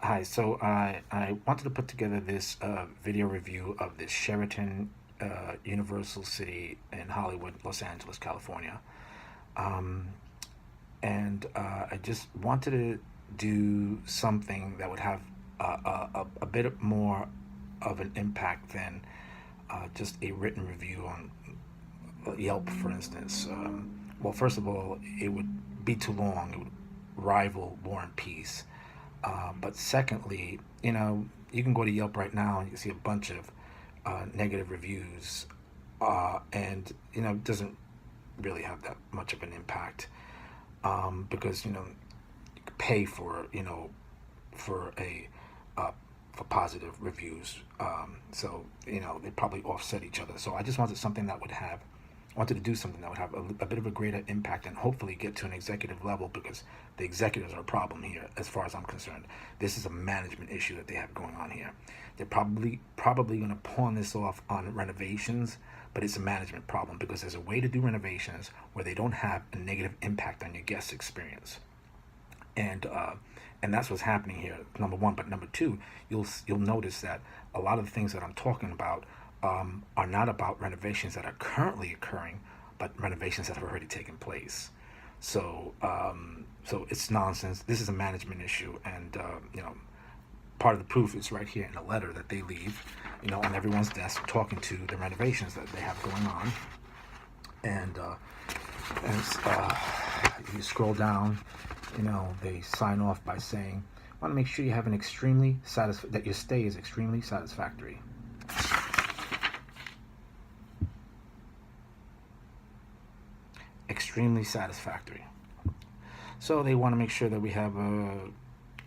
Hi, so I wanted to put together this video review of this Sheraton Universal City in Hollywood, Los Angeles, California. Um, and I just wanted to do something that would have a bit more of an impact than just a written review on Yelp, for instance. Well, first of all, it would be too long. It would rival War and Peace. But secondly, you can go to Yelp right now and you can see a bunch of negative reviews, and it doesn't really have that much of an impact, because you can pay for for a for positive reviews. So they probably offset each other. So I just wanted to do something that would have a bit of a greater impact and hopefully get to an executive level, because the executives are a problem here as far as I'm concerned. This is a management issue that they have going on here. They're probably going to pawn this off on renovations, but it's a management problem because there's a way to do renovations where they don't have a negative impact on your guest experience. And that's what's happening here, number one. But number two, you'll notice that a lot of the things that I'm talking about are not about renovations that are currently occurring, but renovations that have already taken place. So so it's nonsense. This is a management issue, and part of the proof is right here in the letter that they leave, on everyone's desk, talking to the renovations that they have going on. And you scroll down, they sign off by saying, "I want to make sure you have an that your stay is extremely satisfactory." Extremely satisfactory. So they want to make sure that we have a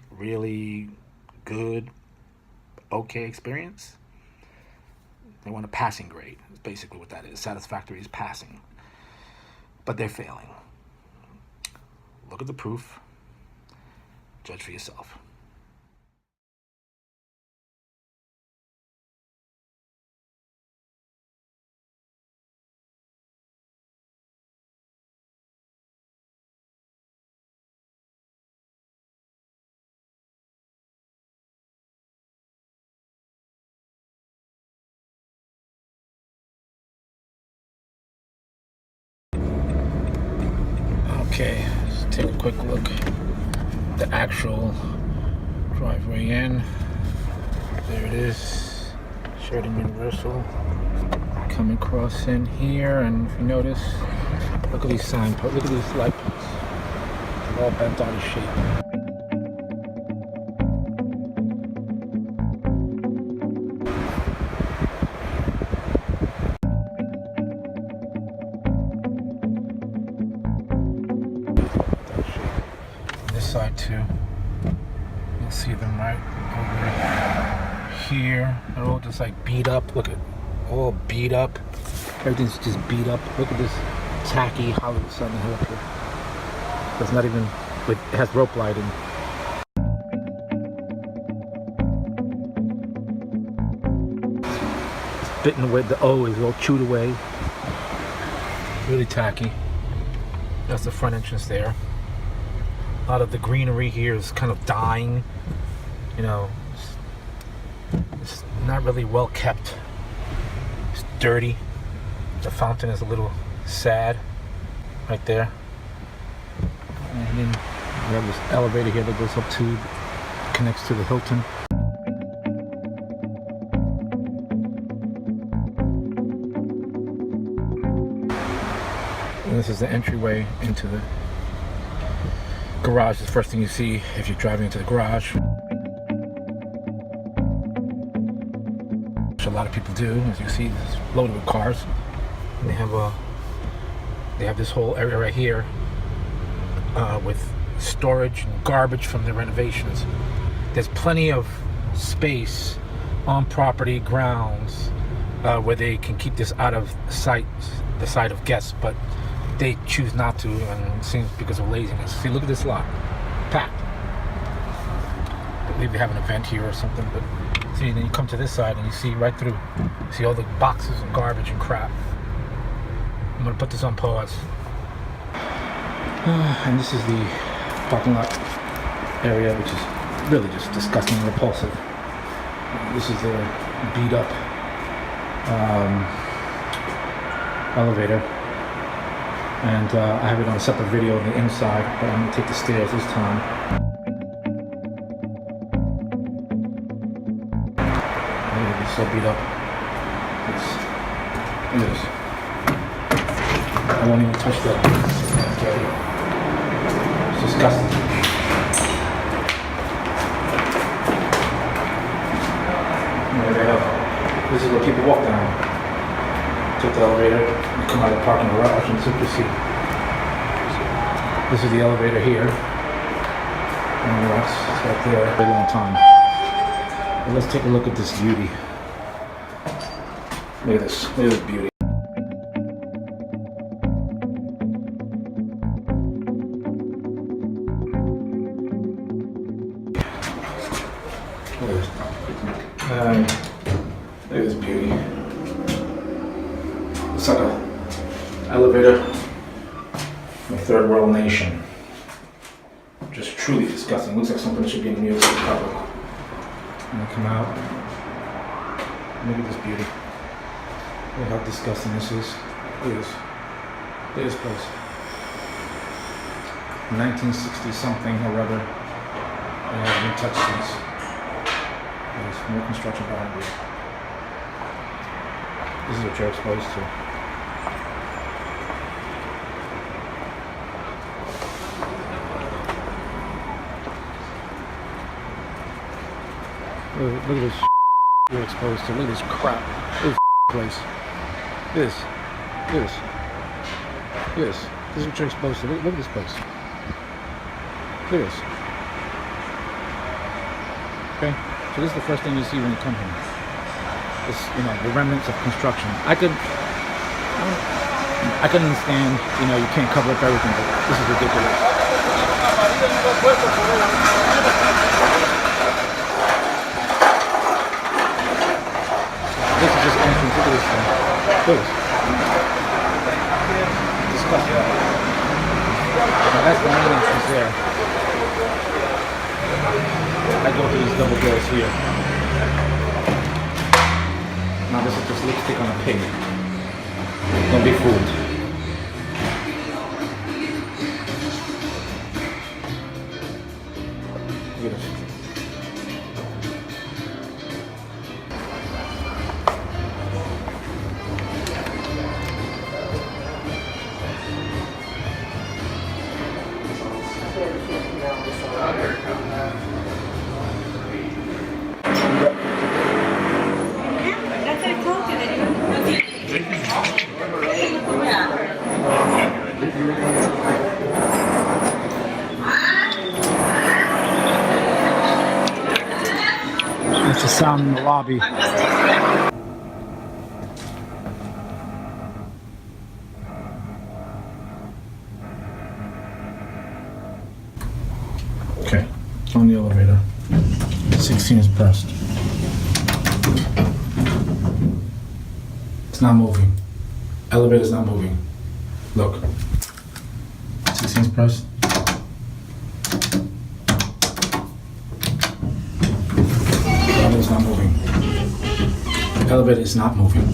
really good, okay experience. They want a passing grade. That's basically what that is. Satisfactory is passing. But they're failing. Look at the proof. Judge for yourself. Okay, let's take a quick look. The actual driveway in. There it is. Sheraton Universal. Coming across in here, and if you notice, look at these signposts. Look at these light posts. They're all bent out of shape. This side too. You'll see them right over here. They're all just like beat up. Look at all beat up. Everything's just beat up. Look at this tacky Hollywood Southern Hilton. It's not even it has rope lighting. It's bitten away. The O is all chewed away. Really tacky. That's the front entrance there. A lot of the greenery here is kind of dying. It's not really well kept. It's dirty. The fountain is a little sad right there. And then we have this elevator here that goes up to, connects to the Hilton. And this is the entryway into the garage. Is the first thing you see if you're driving into the garage, which a lot of people do. As you see, it's loaded with cars, and they have this whole area right here with storage and garbage from the renovations. There's plenty of space on property grounds where they can keep this out of sight, the sight of guests, but they choose not to, and it seems because of laziness. See, look at this lot, packed. I believe they have an event here or something, but see, then you come to this side and you see right through. You see all the boxes and garbage and crap. I'm gonna put this on pause. And this is the parking lot area, which is really just disgusting and repulsive. This is a beat up elevator, and I have it on a separate video on the inside, but I'm going to take the stairs this time. It's so beat up. Look at this. I won't even touch that. It's disgusting. There they have. This is where people walk down. Take the elevator, you come out of the parking garage and simply see. This is the elevator here. And that's right there for a long time. But let's take a look at this beauty. Look at this. Look at this beauty. Look at this beauty. It's like an elevator from a third world nation. Just truly disgusting. Looks like something that should be in the New York City public. And I come out. Look at this beauty. Look how disgusting this is. Look at this. Look at this place. 1960 something or other. They haven't even touched these. There's more construction behind here. This is what you're exposed to. Look at this you're exposed to. Look at this crap. Look at this place. Look at this. Look at this. Look at this. This is what you're exposed to. Look at this place. Look at this. Okay? So this is the first thing you see when you come here. It's, you know, the remnants of construction. I can understand, you know, you can't cover up everything, but this is ridiculous. This is just entrance. Look at this thing. Look at this. Disgusting. Now that's the main entrance there. I go through these double doors here. Now this is just lipstick on a pig. Don't be fooled. Look at this. That's the sound in the lobby. Okay, on the elevator. 16 is pressed. It's not moving. Elevator's not moving. Look. 16 is pressed. Elevator's not moving. The elevator is not moving.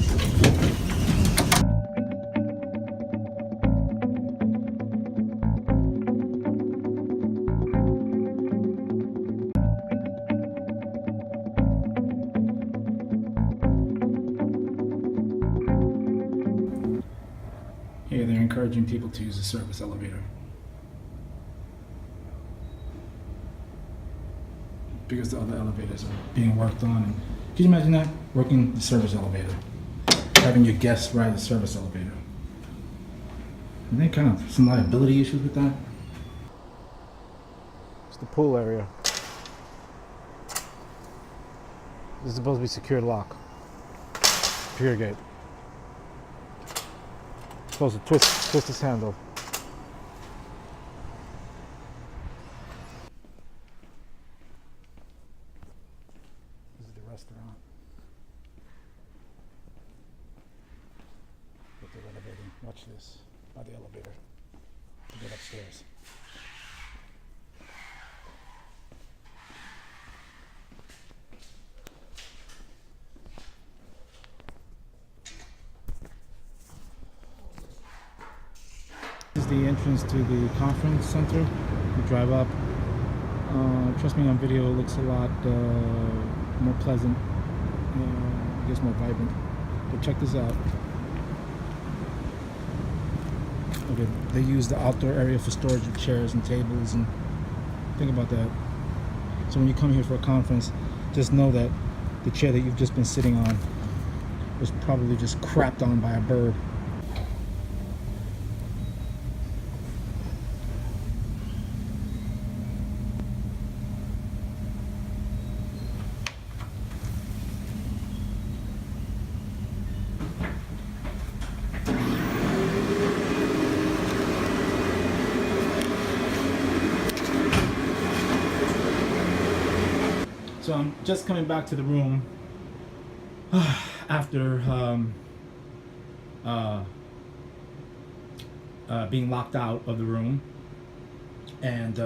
Here they're encouraging people to use the service elevator. Because the other elevators are being worked on. And can you imagine that? Working the service elevator. Having your guests ride the service elevator. Are there kind of some liability issues with that? It's the pool area. This is supposed to be secured lock. Pier gate. Supposed to twist this handle. This is the restaurant. With the elevator. Watch this. By the elevator. To get upstairs. This is the entrance to the conference center. You drive up. Trust me, on video it looks a lot more pleasant, I guess more vibrant. But check this out. Okay, they use the outdoor area for storage of chairs and tables, and think about that. So when you come here for a conference, just know that the chair that you've just been sitting on was probably just crapped on by a bird. So I'm just coming back to the room after being locked out of the room, and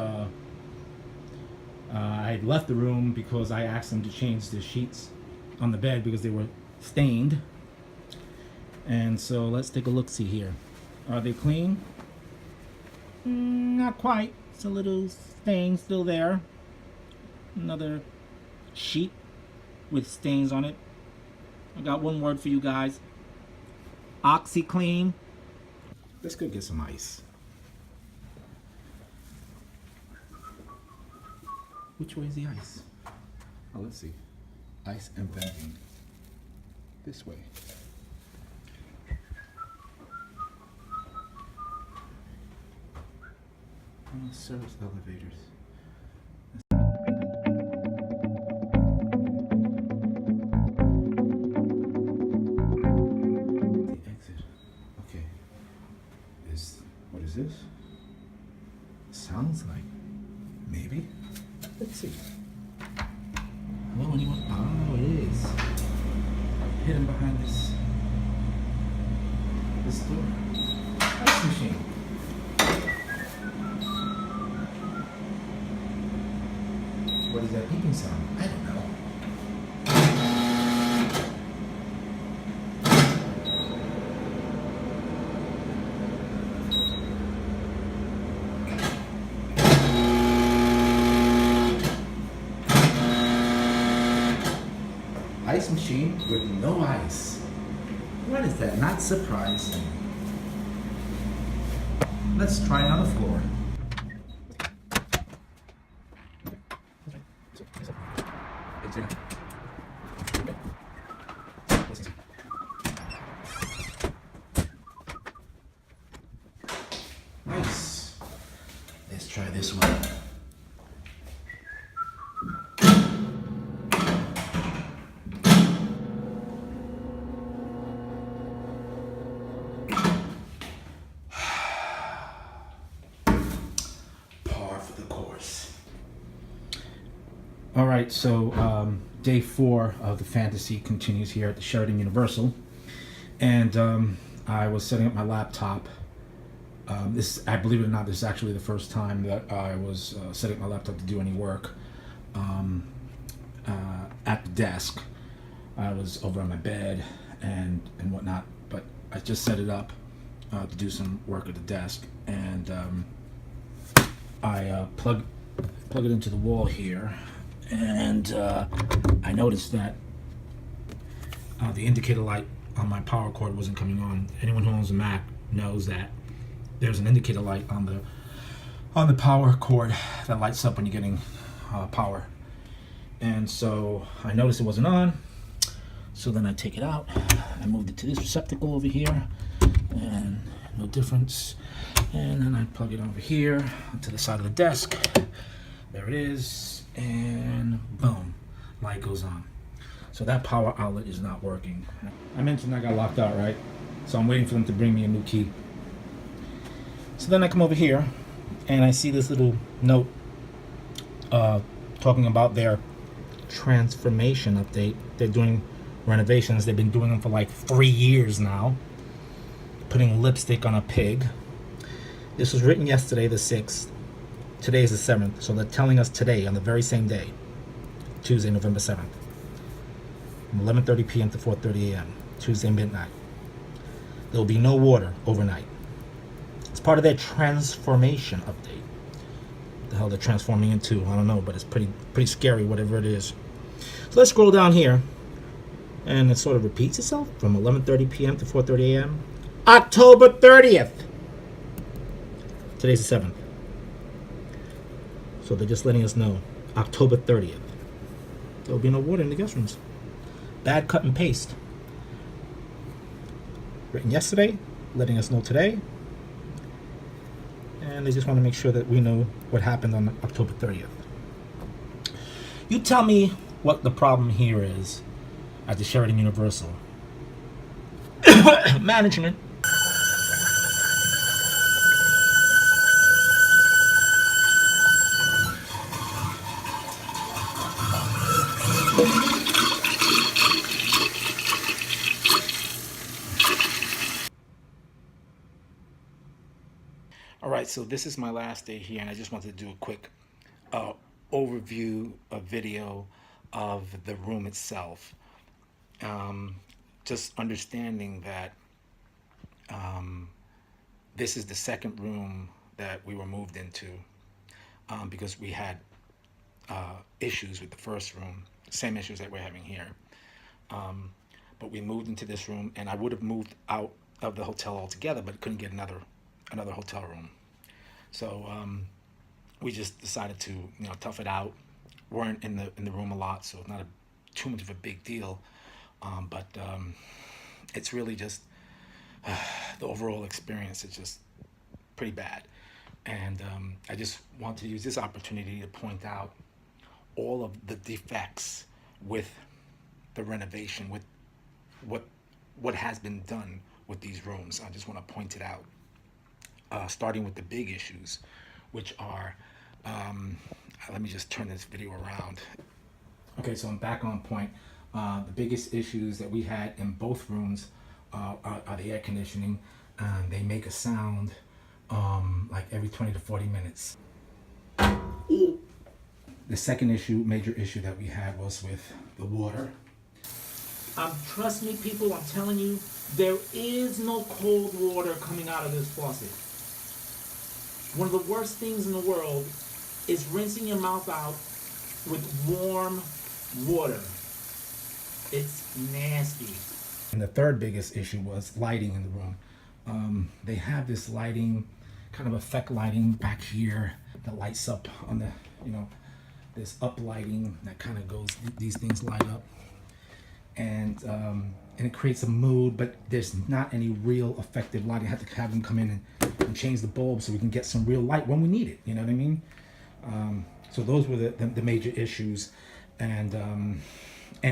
I left the room because I asked them to change the sheets on the bed because they were stained. And so let's take a look-see here. Are they clean? Not quite. It's a little stain still there. Another sheet with stains on it. I got one word for you guys: OxyClean. Let's go get some ice. Which way is the ice? Oh, let's see. Ice and venting. This way. Service elevators. Is this? Sounds like maybe. Let's see. Hello, anyone? Oh, it is hidden behind this door. Ice machine. What is that beeping sound? I don't know. Ice machine with no ice. What is that? Not surprising. Let's try it on the floor. Nice. Let's try this one. All right, so day 4 of the fantasy continues here at the Sheraton Universal, and I was setting up my laptop. I believe it or not, this is actually the first time that I was setting up my laptop to do any work at the desk. I was over on my bed and whatnot, but I just set it up to do some work at the desk, and I plug it into the wall here. And I noticed that the indicator light on my power cord wasn't coming on. Anyone who owns a Mac knows that there's an indicator light on the power cord that lights up when you're getting power. And so I noticed it wasn't on. So then I take it out. I moved it to this receptacle over here, and no difference. And then I plug it over here to the side of the desk. There it is. And boom, light goes on. So that power outlet is not working. I mentioned I got locked out, right? So I'm waiting for them to bring me a new key. So then I come over here and I see this little note talking about their transformation update. They're doing renovations. They've been doing them for like 3 years now. Putting lipstick on a pig. This was written yesterday, the 6th. Today is the 7th, so they're telling us today, on the very same day, Tuesday, November 7th, from 11:30 p.m. to 4:30 a.m., Tuesday midnight. There will be no water overnight. It's part of their transformation update. The hell they're transforming into, I don't know, but it's pretty scary, whatever it is. So let's scroll down here, and it sort of repeats itself from 11:30 p.m. to 4:30 a.m. October 30th. Today's the 7th. So they're just letting us know October 30th. There'll be no water in the guest rooms. Bad cut and paste. Written yesterday, letting us know today. And they just want to make sure that we know what happened on October 30th. You tell me what the problem here is at the Sheraton Universal. Management. All right, so this is my last day here, and I just wanted to do a quick overview, a video of the room itself. Just understanding that this is the second room that we were moved into because we had issues with the first room, same issues that we're having here. But we moved into this room, and I would have moved out of the hotel altogether, but couldn't get another hotel room. So we just decided to tough it out. Weren't in the room a lot, so not too much of a big deal. But it's really just the overall experience is just pretty bad. And I just want to use this opportunity to point out all of the defects with the renovation, with what has been done with these rooms. I just want to point it out. Starting with the big issues, which are, let me just turn this video around. Okay, so I'm back on point. The biggest issues that we had in both rooms are the air conditioning. They make a sound like every 20 to 40 minutes. The second major issue that we had was with the water. Trust me, people, I'm telling you, there is no cold water coming out of this faucet. One of the worst things in the world is rinsing your mouth out with warm water. It's nasty. And the third biggest issue was lighting in the room. They have this lighting, kind of effect lighting back here that lights up on the, this up lighting that kind of goes, these things light up. And it creates a mood, but there's not any real effective lighting. I have to have them come in and change the bulb so we can get some real light when we need it. You know what I mean? So those were the major issues, and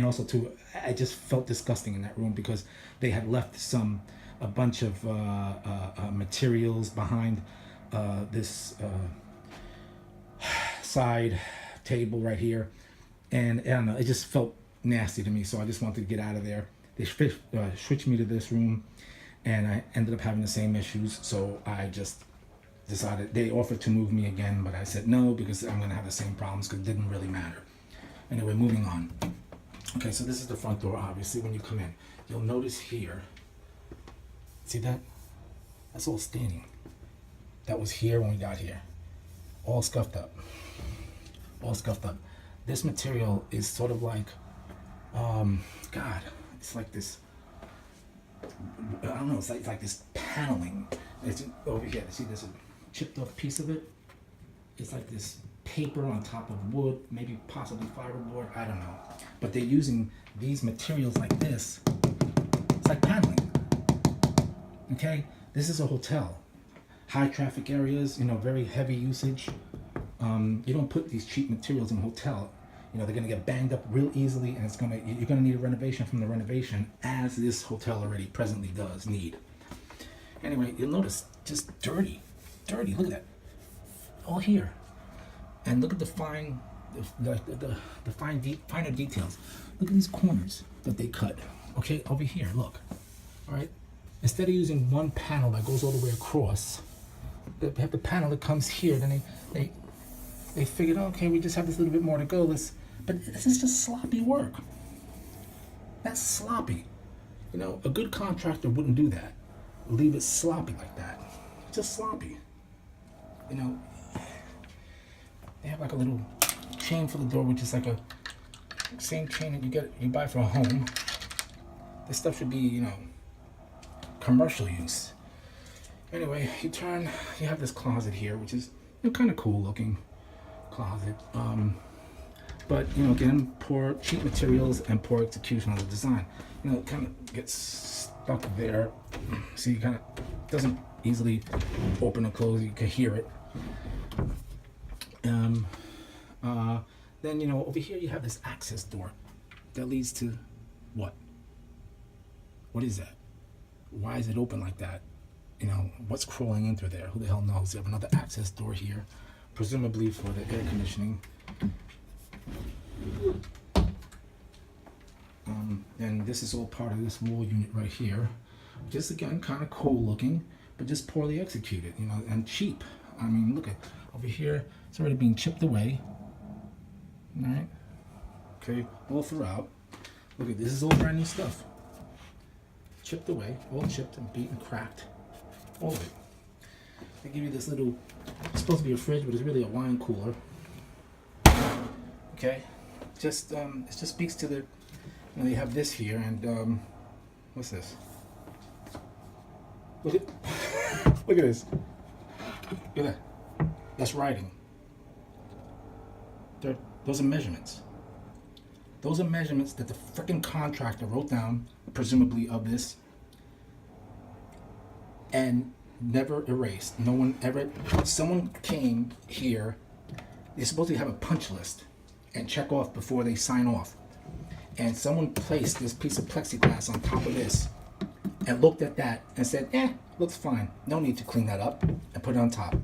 also too, I just felt disgusting in that room because they had left a bunch of materials behind this side table right here, and I don't know, it just felt nasty to me, so I just wanted to get out of there. They switched me to this room, and I ended up having the same issues, so I just decided, they offered to move me again, but I said no because I'm going to have the same problems because it didn't really matter. Anyway, moving on. Okay, so this is the front door, obviously, when you come in. You'll notice here, see that? That's all staining. That was here when we got here. All scuffed up. All scuffed up. This material is sort of like, God, it's like this, I don't know, it's like this paneling. It's over here, see there's a chipped off piece of it. It's like this paper on top of wood, maybe possibly fiberboard, I don't know. But they're using these materials like this. It's like paneling. Okay, this is a hotel. High traffic areas, very heavy usage. You don't put these cheap materials in a hotel. They're gonna get banged up real easily, and you're gonna need a renovation from the renovation, as this hotel already presently does need. Anyway, you'll notice just dirty. Look at that, all here, and look at the finer details. Look at these corners that they cut. Okay, over here, look. All right, instead of using one panel that goes all the way across, they have the panel that comes here. Then they figured, okay, we just have this little bit more to go. But this is just sloppy work. That's sloppy. A good contractor wouldn't do that. Leave it sloppy like that. just sloppy. You know, they have like a little chain for the door, which is like a same chain that you buy for a home. This stuff should be, you know, commercial use. Anyway, you have this closet here, which is, you know, kind of cool looking closet. But, you know, again, poor, cheap materials and poor execution of the design. You know, it kind of gets stuck there. See, it kind of doesn't easily open or close. You can hear it. Then, you know, over here you have this access door that leads to what? What is that? Why is it open like that? You know, what's crawling in through there? Who the hell knows? You have another access door here, presumably for the air conditioning. And this is all part of this wall unit right here. Just again, kind of cool looking, but just poorly executed, you know, and cheap. I mean, look at over here, it's already being chipped away. All right, okay, all throughout. Look at this is all brand new stuff. Chipped away, all chipped and beaten, cracked, all of it. They give you this little, it's supposed to be a fridge, but it's really a wine cooler. Okay, just it just speaks to the, you know, they have this here, and what's this? Look at look at this. Look at that. That's writing. Those are measurements. Those are measurements that the freaking contractor wrote down, presumably of this, and never erased. No one ever, someone came here, they're supposed to have a punch list and check off before they sign off. And someone placed this piece of plexiglass on top of this and looked at that and said, looks fine. No need to clean that up and put it on top.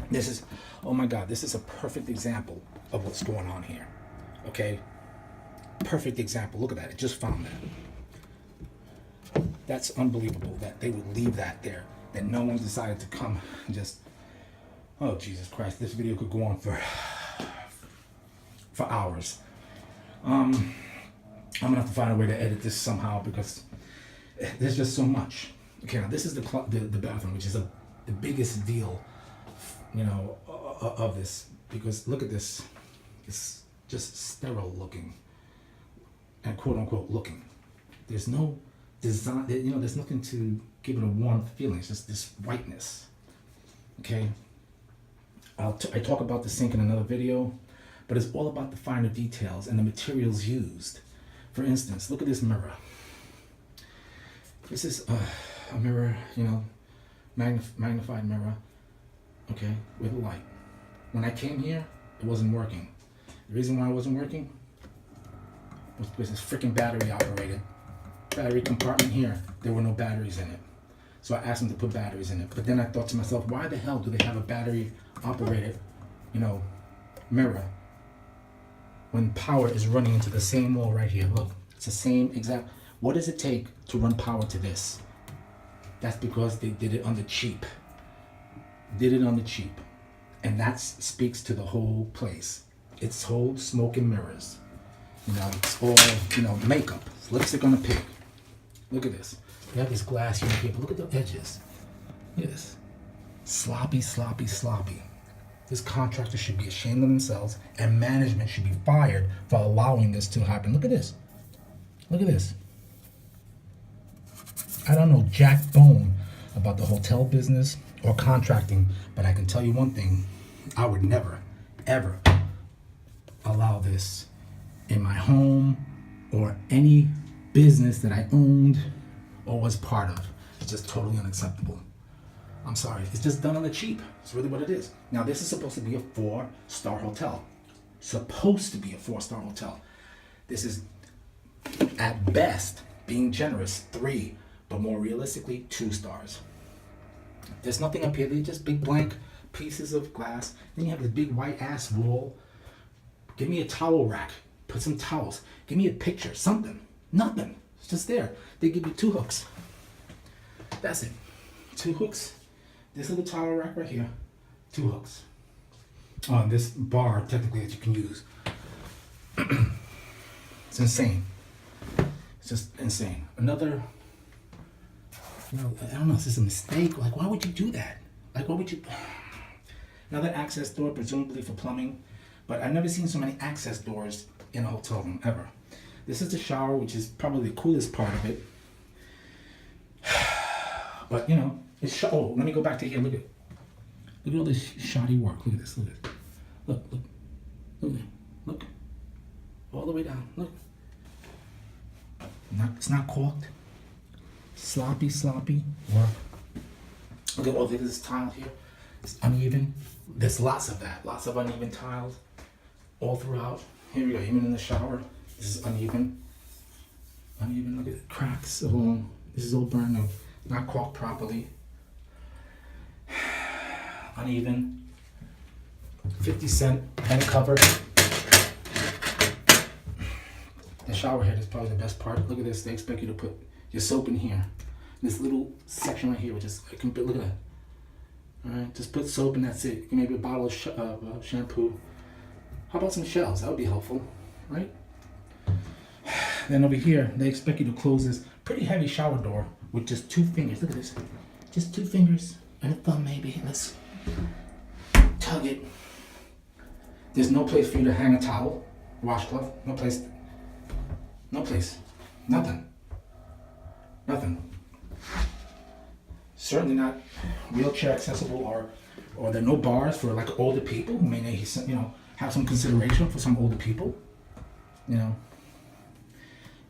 This is, oh my God, this is a perfect example of what's going on here. Okay? Perfect example. Look at that. I just found that. That's unbelievable that they would leave that there. That no one decided to come and just, oh Jesus Christ, this video could go on for hours. I'm gonna have to find a way to edit this somehow because there's just so much. Okay, now this is the bathroom, which is the biggest deal, you know, of this, because look at this. It's just sterile looking and quote unquote looking. There's no design, you know, there's nothing to give it a warm feeling. It's just this whiteness. Okay, I talk about the sink in another video, but it's all about the finer details and the materials used. For instance, look at this mirror. This is a mirror, you know, magnified mirror, okay, with a light. When I came here, it wasn't working. The reason why it wasn't working was because it's freaking battery operated. Battery compartment here, there were no batteries in it. So I asked them to put batteries in it. But then I thought to myself, why the hell do they have a battery operated, you know, mirror when power is running into the same wall right here? Look, it's the same exact. What does it take to run power to this? That's because they did it on the cheap. Did it on the cheap. And that speaks to the whole place. It's whole smoke and mirrors. You know, it's all, you know, makeup. It's lipstick on a pig. Look at this. You have this glass unit here, but look at the edges. Look at this. Sloppy, sloppy, sloppy. This contractor should be ashamed of themselves, and management should be fired for allowing this to happen. Look at this. Look at this. I don't know jack bone about the hotel business or contracting, but I can tell you one thing. I would never, ever allow this in my home or any business that I owned or was part of. It's just totally unacceptable. I'm sorry. It's just done on the cheap. It's really what it is. Now, this is supposed to be a 4-star hotel. Supposed to be a 4-star hotel. This is, at best, being generous, 3, but more realistically, 2 stars. There's nothing up here. They're just big blank pieces of glass. Then you have this big white ass wall. Give me a towel rack. Put some towels. Give me a picture. Something. Nothing. It's just there. They give you 2 hooks. That's it. 2 hooks. This little towel rack right here. 2 hooks. This bar, technically, that you can use. It's insane. It's just insane. Another, you know, I don't know if this is a mistake. Like, why would you do that? Like, what would you? Another access door, presumably for plumbing, but I've never seen so many access doors in a hotel room ever. This is the shower, which is probably the coolest part of it. But you know, it's oh, let me go back to here. Look at all this shoddy work. Look at this. Look at this. Look. Look. All the way down. Look. It's not caulked. Sloppy work. Look at all this tile here. It's uneven. There's lots of that. Lots of uneven tiles all throughout. Here we go. Even in the shower, this is uneven. Look at the cracks along. This is all burned up. Not caulked properly. Uneven. 50-cent pen cover. The shower head is probably the best part. Look at this. They expect you to put your soap in here. This little section right here, which is, look at that. Alright, just put soap and that's it. Maybe a bottle of shampoo. How about some shells? That would be helpful, right? Then over here, they expect you to close this pretty heavy shower door with just 2 fingers. Look at this. Just 2 fingers and a thumb maybe. Let's tug it. There's no place for you to hang a towel, washcloth. No place. Nothing. Certainly not wheelchair accessible, or there are no bars for like older people who may need, you know, have some consideration for some older people, you know.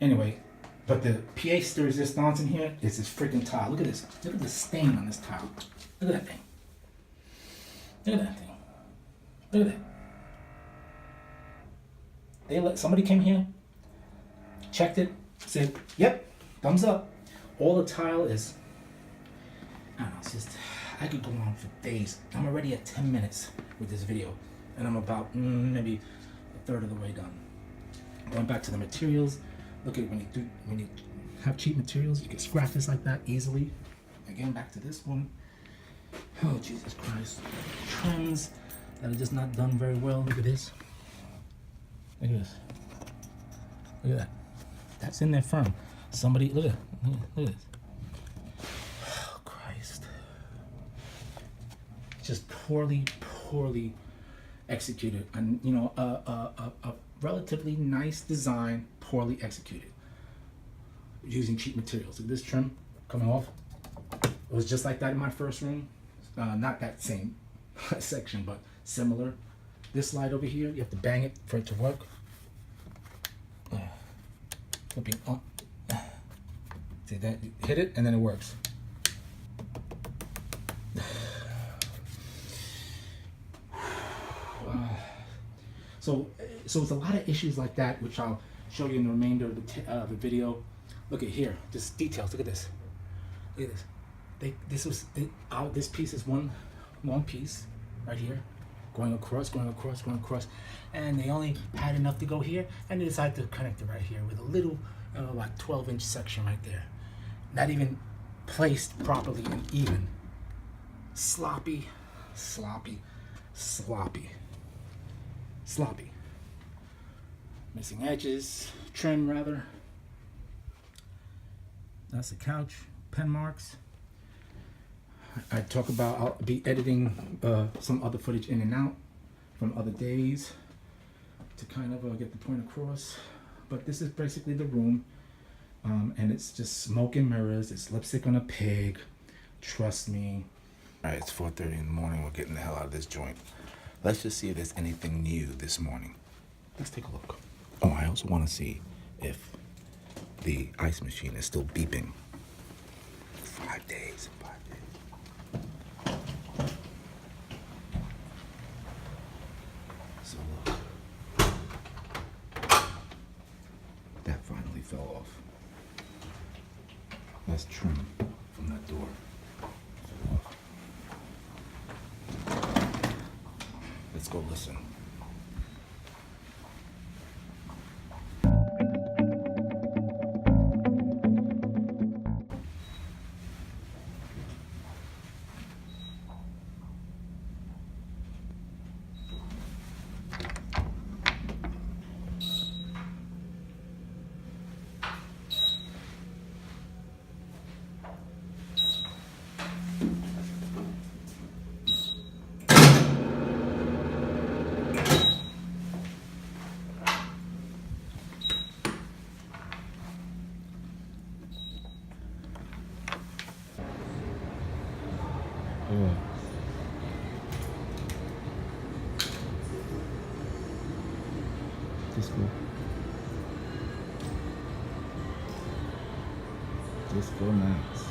Anyway, but the pièce de résistance in here is this freaking tile. Look at this. Look at the stain on this tile. Look at that thing. Look at that. Somebody came here, checked it, said, yep, thumbs up. All the tile is, I don't know, it's just, I could go on for days. I'm already at 10 minutes with this video, and I'm about maybe a third of the way done. Going back to the materials, look at when you have cheap materials, you can scratch this like that easily. Again, back to this one. Oh, Jesus Christ. Trims that are just not done very well. Look at this. Look at this. Look at that. That's in there firm. Somebody, look at this. Oh, Christ. Just poorly executed. And, you know, a relatively nice design, poorly executed. Using cheap materials. Look at this trim coming off. It was just like that in my first room. Not that same section, but similar. This light over here, you have to bang it for it to work. Flipping up. See that? You hit it and then it works. So it's a lot of issues like that, which I'll show you in the remainder of the video. Look at here, just details. Look at this. Look at this. This piece is one piece right here, going across, and they only had enough to go here, and they decided to connect it right here with a little, like 12-inch section right there. Not even placed properly and even. Sloppy. Missing edges, trim rather. That's the couch, pen marks. I talk about, I'll be editing some other footage in and out from other days to kind of get the point across. But this is basically the room, and it's just smoke and mirrors. It's lipstick on a pig. Trust me. All right, it's 4:30 in the morning. We're getting the hell out of this joint. Let's just see if there's anything new this morning. Let's take a look. Oh, I also want to see if the ice machine is still beeping. 5 days. So look. That finally fell off. That's trim from that door. Let's go listen. Oh. Disco. Disco nights.